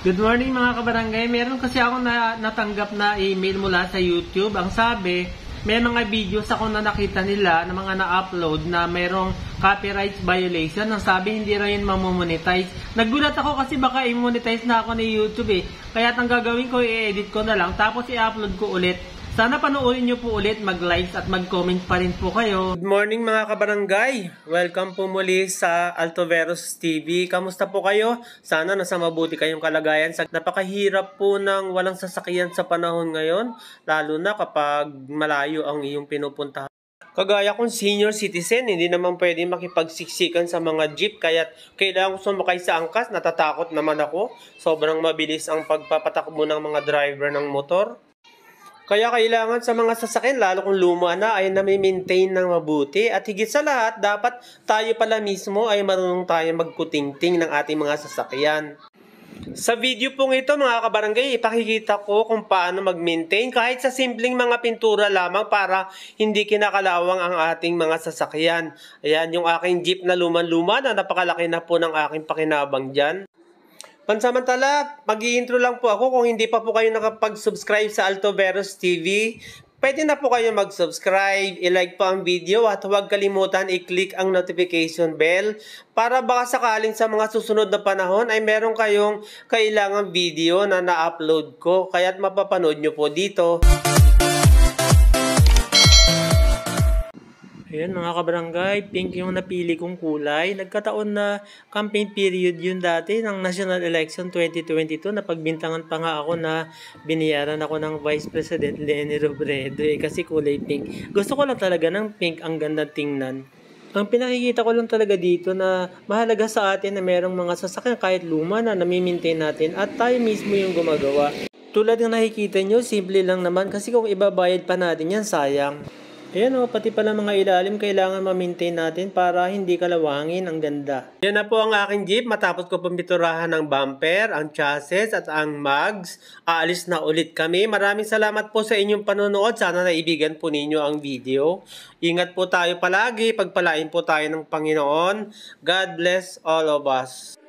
Good morning mga kabarangay. Meron kasi ako natanggap na email mula sa YouTube. Ang sabi, may mga videos ako na nakita nila na mga na-upload na mayroong copyright violation. Ang sabi, hindi rin mamomonetize. Nagulat ako kasi baka i-monetize na ako ni YouTube eh. Kaya ang gagawin ko, i-edit ko na lang tapos i-upload ko ulit. Sana panoorin nyo po ulit, mag-likes at mag-comment pa rin po kayo. Good morning mga kabarangay! Welcome po muli sa Altoveros TV. Kamusta po kayo? Sana nasa mabuti kayong kalagayan. Napakahirap po ng walang sasakyan sa panahon ngayon, lalo na kapag malayo ang iyong pinupuntahan. Kagaya kong senior citizen, hindi naman pwede makipagsiksikan sa mga jeep, kaya kailangan ko sumakay sa angkas, natatakot naman ako. Sobrang mabilis ang pagpapatakbo ng mga driver ng motor. Kaya kailangan sa mga sasakyan, lalo kung luma na, ay nami-maintain ng mabuti. At higit sa lahat, dapat tayo pala mismo ay marunong tayo magkutingting ng ating mga sasakyan. Sa video pong ito mga kabarangay, ipakikita ko kung paano mag-maintain kahit sa simpleng mga pintura lamang para hindi kinakalawang ang ating mga sasakyan. Ayan yung aking jeep na luman-luma na napakalaki na po ng aking pakinabang dyan. Pansamantala, mag-i-intro lang po ako. Kung hindi pa po kayo nakapag-subscribe sa Altoveros TV, pwede na po kayo mag-subscribe, i-like po ang video at huwag kalimutan i-click ang notification bell para baka sakaling sa mga susunod na panahon ay meron kayong kailangang video na na-upload ko, kaya't mapapanood nyo po dito. Ayan mga kabarangay, pink yung napili kong kulay. Nagkataon na campaign period yun dati ng National Election 2022 na pagbintangan pa nga ako na biniyaran ako ng Vice President Leni Robredo kasi kulay pink. Gusto ko lang talaga ng pink, ang ganda tingnan. Ang pinakikita ko lang talaga dito na mahalaga sa atin na merong mga sasakyan kahit luma na nami-maintain natin at tayo mismo yung gumagawa. Tulad ng nakikita nyo, simple lang naman kasi kung ibabayad pa natin yan, sayang. Ayan o, pati pala mga ilalim kailangan ma-maintain natin para hindi kalawangin. Ang ganda. Yan na po ang aking jeep. Matapos ko pumiturahan ng bumper, ang chassis at ang mags. Aalis na ulit kami. Maraming salamat po sa inyong panonood. Sana naibigan po ninyo ang video. Ingat po tayo palagi. Pagpalain po tayo ng Panginoon. God bless all of us.